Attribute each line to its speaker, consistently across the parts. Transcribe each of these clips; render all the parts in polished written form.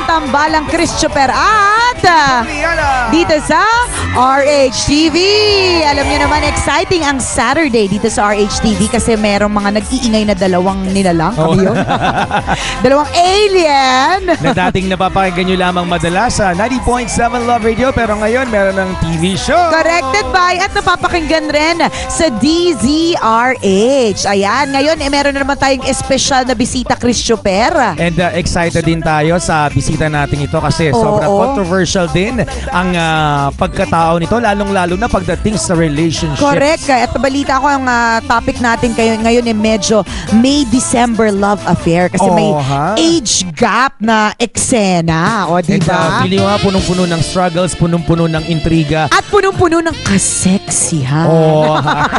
Speaker 1: tambalang Christopher at dito sa RHTV. Alam niyo naman, exciting ang Saturday dito sa RHTV kasi merong mga nag-iingay na dalawang nilalang. Kami yun. Dalawang alien.
Speaker 2: Na dating napapakinggan nyo lamang madalas sa 90.7 Love Radio, pero ngayon meron ng TV show.
Speaker 1: Corrected by at napapakinggan rin sa DZRH. Ayan, ngayon meron na naman tayong espesyal na bisita, Christopher.
Speaker 2: And excited din tayo sa bisita natin ito kasi sobrang controversial din ang pagkatao nito, lalong-lalo na pagdating sa relationships.
Speaker 1: Correct. At balita ko ang topic natin ngayon medyo May-December love affair kasi may age gap na eksena. O, diba?
Speaker 2: Pili mo nga, punong-puno ng struggles, punong-puno ng intriga.
Speaker 1: At punong-puno ng kaseksihan.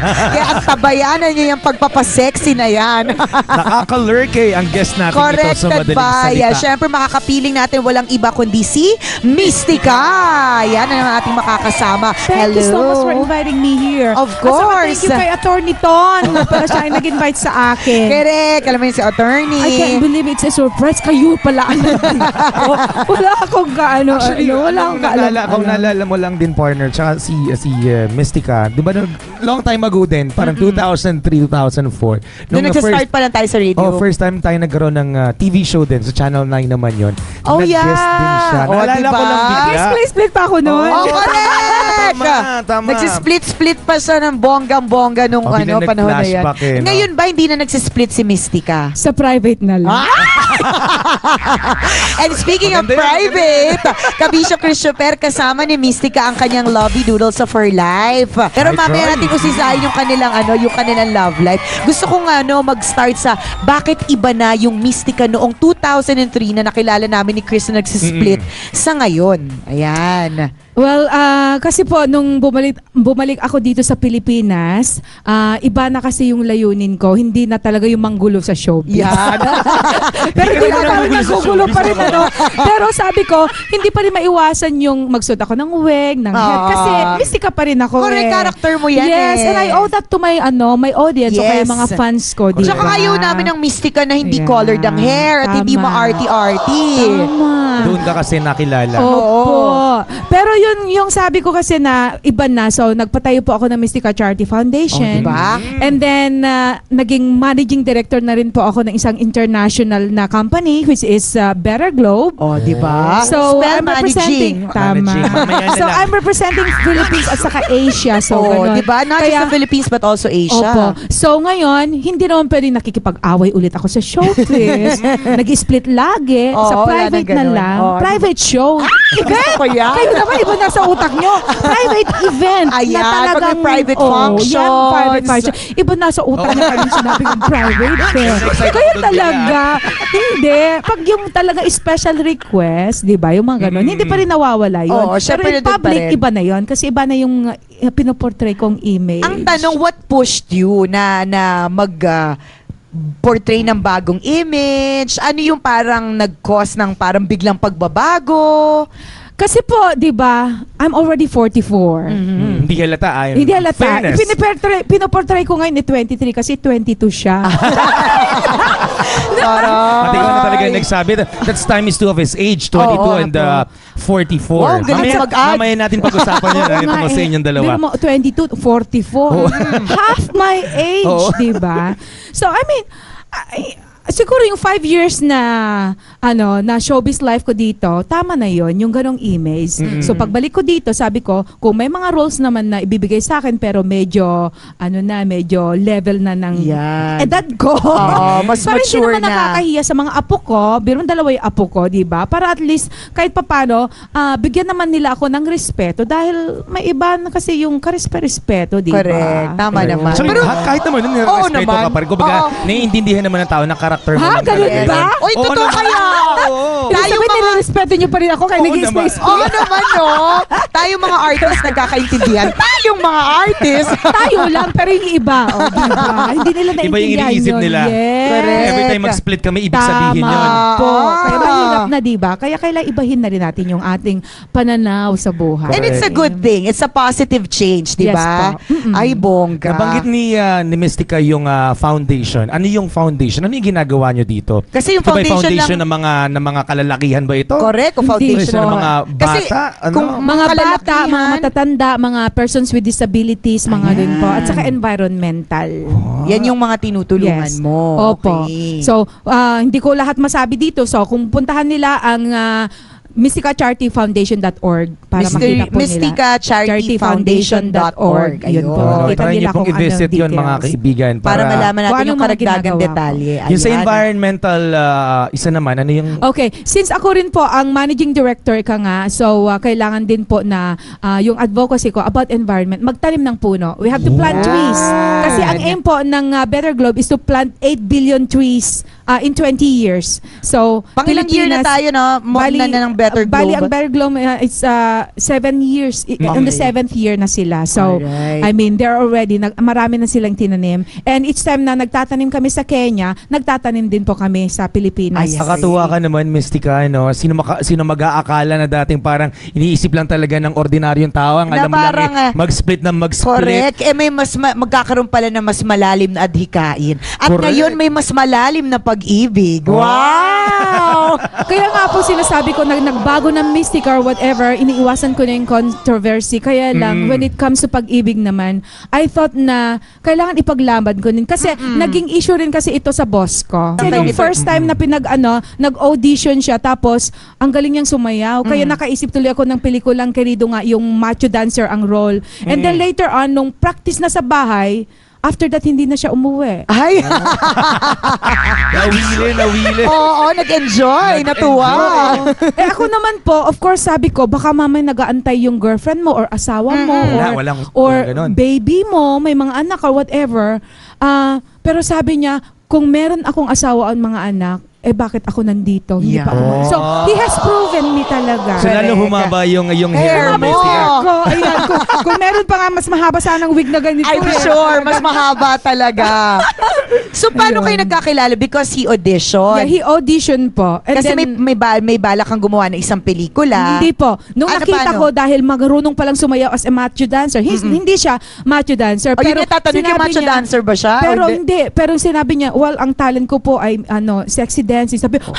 Speaker 1: Kaya ang tabayanan niyo yung pagpapasexy na yan.
Speaker 2: Nakaka-lurk ang guest natin ito sa madaling salita.
Speaker 1: Siyempre, makakapiling natin walang iba kundi si Mystica. Yan ang ating makakasama.
Speaker 3: Thank you so much for inviting me here.
Speaker 1: Of course.
Speaker 3: Thank you kay Attorney Ton para siya ay nag-invite sa akin.
Speaker 1: Correct. Alam mo yun si attorney.
Speaker 3: I can't believe it's a surprise. Kayo pala ang nandito. Wala akong kaano.
Speaker 2: Actually,
Speaker 3: wala akong kaalam.
Speaker 2: Kung naalala mo lang din, partner, tsaka si Mystica, di ba long time ago din, parang 2003, 2004.
Speaker 1: Nung nag-start pa lang tayo sa radio.
Speaker 2: First time tayo nagkaroon ng TV show din, sa Channel 9 naman yun.
Speaker 1: Oh,
Speaker 2: Nag-guest din siya. Naalala ko lang bigla.
Speaker 3: Split pa ako noon.
Speaker 1: Correct!
Speaker 2: Tama.
Speaker 1: Nagsisplit-split pa siya ng bonggang-bongga nung panahon na yan. Ngayon ba hindi na nagsisplit si Mystica?
Speaker 3: Sa private na lang.
Speaker 1: And speaking of private, Kabisyo Christopher, kasama ni Mystica ang kanyang lovey doodles of her life. Pero mamaya natin usisahin yung kanilang love life. Gusto kong mag-start sa bakit iba na yung Mystica noong 2003 na nakilala namin ni Chris na nagsisplit sa ngayon. Ayan.
Speaker 3: Well, kasi po, nung bumalik ako dito sa Pilipinas, iba na kasi yung layunin ko. Hindi na talaga yung manggulo sa showbiz.
Speaker 1: Yan.
Speaker 3: Pero hindi na parang nagugulo pa rin. Pero sabi ko, hindi pa rin maiwasan yung magsuot ako ng wig, ng hair. Kasi Mystica pa rin ako.
Speaker 1: Correct, character mo yan.
Speaker 3: Yes, and I owe that to my audience, o kaya mga fans ko. Diba?
Speaker 1: Tsaka ayaw namin ng Mystica na hindi colored ang hair at hindi ma-arty-arty.
Speaker 3: Tama.
Speaker 2: Doon ka kasi nakilala.
Speaker 3: Opo. Pero yung sabi ko kasi na iba na, so nagpatayo po ako ng Mystica Charity Foundation.
Speaker 1: Diba?
Speaker 3: And then naging managing director na rin po ako ng isang international na company which is Better Globe.
Speaker 1: Diba?
Speaker 3: So
Speaker 1: Spell
Speaker 3: I'm representing I'm representing Philippines at saka Asia. So
Speaker 1: diba? Not just the Philippines but also Asia.
Speaker 3: Opo. So ngayon, hindi naman pwede nakikipag-away ulit ako sa showbiz. Nag-split lagi sa private na lang. Private show.
Speaker 1: Gusto ko yan.
Speaker 3: Kayo naman, iba na sa utak nyo. Private event.
Speaker 1: Ayan,
Speaker 3: na talagang,
Speaker 1: private functions.
Speaker 3: Yan, private function. Iba na sa utak nyo kayong sinabi ng private. Kaya talaga, hindi. Pag yung talaga special request, di ba, yung mga ganun, hindi pa rin nawawala yun. Pero in public, iba na yun. Kasi iba na yung pinoportray kong image.
Speaker 1: Ang tanong, what pushed you na portray ng bagong image? Ano yung parang nag-cause ng parang biglang pagbabago?
Speaker 3: Kasi po, di ba, I'm already 44.
Speaker 2: Hindi halata.
Speaker 3: Hindi halata. Pinoportray ko ngayon ni 23 kasi 22 siya.
Speaker 2: Pati ko na talaga nagsabi. That's time is two of his age, 22 and 44.
Speaker 1: Wow, galing mag-add.
Speaker 2: Mamaya natin pag-usapan yun. Ito mo sa inyong dalawa.
Speaker 3: 22, 44. Half my age, di ba? So, I mean, siguro yung 5 years na showbiz life ko dito, tama na yon yung ganong image. So pagbalik ko dito, sabi ko, kung may mga roles naman na ibibigay sa akin pero medyo medyo level na ng edad ko.
Speaker 1: Mas mature
Speaker 3: naman nakakahiya sa mga apo ko, bilang dalawa yung apo ko, di ba? Para at least kahit papano, bigyan naman nila ako ng respeto dahil may iba na kasi yung karespeto, di ba?
Speaker 1: Correct. Tama naman.
Speaker 2: So, pero kahit naman nun, respeto ka pa rin. Kumbaga, naiintindihan naman ng tao na karakter mo lang
Speaker 3: ganun ba?
Speaker 1: Oy, totoo kaya!
Speaker 3: Tayo nire-respeto niyo pa rin ako kaya nag-i-space.
Speaker 1: Oo naman, no? Tayo mga artist nagkakaintindihan. Tayong mga artist.
Speaker 3: Tayo lang, pero yung iba. Diba? Hindi nila naintindihan yun.
Speaker 2: Iba yung iniisip nila.
Speaker 3: Yes.
Speaker 2: Every time mag-split kami, ibig sabihin yun.
Speaker 3: Po. Kaya mahirap na, diba? Kaya kailangan ibahin na rin natin yung ating pananaw sa buhay.
Speaker 1: And it's a good thing. It's a positive change, diba?
Speaker 3: Yes,
Speaker 1: ay, bongga.
Speaker 2: Nabanggit ni Mystica yung foundation. Ano yung foundation? Ano yung ginagawa nyo dito?
Speaker 1: Kasi yung
Speaker 2: ito ba
Speaker 1: foundation
Speaker 2: ng mga kalalakihan ba ito?
Speaker 1: Correct, o foundation
Speaker 2: Ng mga
Speaker 1: Kasi
Speaker 2: bata, ano?
Speaker 1: kung
Speaker 3: Mga bata,
Speaker 1: kalalakihan,
Speaker 3: mga matatanda, mga persons with disabilities, mga dun po. At saka environmental.
Speaker 1: yan yung mga tinutulungan
Speaker 3: Yes.
Speaker 1: mo.
Speaker 3: Opo.
Speaker 1: Okay.
Speaker 3: So, hindi ko lahat masabi dito. So, kung puntahan nila ang mysticacharityfoundation.org para makita po nila.
Speaker 1: mysticacharityfoundation.org.
Speaker 3: Yun po.
Speaker 1: Ayun.
Speaker 3: Makita
Speaker 2: Try
Speaker 3: nila
Speaker 2: niyo pong
Speaker 3: kung anong
Speaker 2: i-visit yun mga
Speaker 3: details.
Speaker 2: kaibigan.
Speaker 1: Para malaman natin
Speaker 3: Kung
Speaker 1: yung
Speaker 3: anong mga
Speaker 1: karagdagang
Speaker 3: ginagawa ko.
Speaker 1: detalye.
Speaker 2: Yung sa
Speaker 1: Ayan.
Speaker 2: environmental, isa naman, ano yung...
Speaker 3: Okay, since ako rin po ang managing director ka nga, so kailangan din po na yung advocacy ko about environment, magtanim ng puno. We have to plant trees. Kasi ang aim po ng Better Globe is to plant 8 billion trees in 20 years. So,
Speaker 1: Pangilang year na tayo, no? Na ng Better Globe.
Speaker 3: Bali, ang Better Globe, it's 7 years. On the 7th year na sila. So,
Speaker 1: Alright.
Speaker 3: I mean, they're already, marami na silang tinanim. And each time na nagtatanim kami sa Kenya, nagtatanim din po kami sa Pilipinas.
Speaker 1: Ay,
Speaker 2: Nakatuwa ka naman, Mystica, no? Sino mag-aakala na dating parang iniisip lang talaga ng ordinaryong tao, ang
Speaker 1: Na
Speaker 2: alam mo lang
Speaker 1: parang,
Speaker 2: mag-split ng mag-split.
Speaker 1: Correct. May magkakaroon pala ng mas malalim na adhikain. At
Speaker 2: Correct.
Speaker 1: ngayon may mas malalim na pag-ibig. Wow!
Speaker 3: Kaya nga po sinasabi ko na nagbago ng mystic or whatever, iniiwasan ko na yung controversy. Kaya lang, when it comes to pag-ibig naman, I thought na kailangan ipaglaban ko din. Kasi naging issue rin kasi ito sa boss ko. Kasi nung first time na nag-audition siya, tapos ang galing niyang sumayaw. Kaya nakaisip tuloy ako ng pelikulang Querido nga, yung macho dancer ang role. And then later on, nung practice na sa bahay, after that, hindi na siya umuwi.
Speaker 1: Ay!
Speaker 2: Nawili.
Speaker 1: Oo, nag-enjoy. Natuwa.
Speaker 3: Ako naman po, of course, sabi ko, baka mamay nag-aantay yung girlfriend mo or asawa mo or
Speaker 2: walang
Speaker 3: baby mo, may mga anak or whatever. Pero sabi niya, kung meron akong asawa at mga anak, bakit ako nandito? Hindi pa ako. So, he has proven me talaga.
Speaker 2: So, lalo humaba yung hair
Speaker 1: Hair
Speaker 2: mo,
Speaker 1: mo.
Speaker 2: Mystica.
Speaker 3: Ayan, kung meron pa nga mas mahaba sanang wig na ganito.
Speaker 1: I'm sure, mas mahaba talaga. So, paano kayo nagkakilala? Because he auditioned.
Speaker 3: Yeah, he auditioned po. And
Speaker 1: Kasi
Speaker 3: then,
Speaker 1: may balak kang gumawa ng isang pelikula.
Speaker 3: hindi po. Nung
Speaker 1: Ano,
Speaker 3: nakita
Speaker 1: paano?
Speaker 3: ko, dahil marunong palang sumayaw as a macho dancer, hindi siya macho dancer.
Speaker 1: O yun natatanong yung macho dancer ba siya?
Speaker 3: Pero
Speaker 1: Or
Speaker 3: hindi. Pero sinabi niya, well, ang talent ko po ay sexy dancing. Sabi, ha?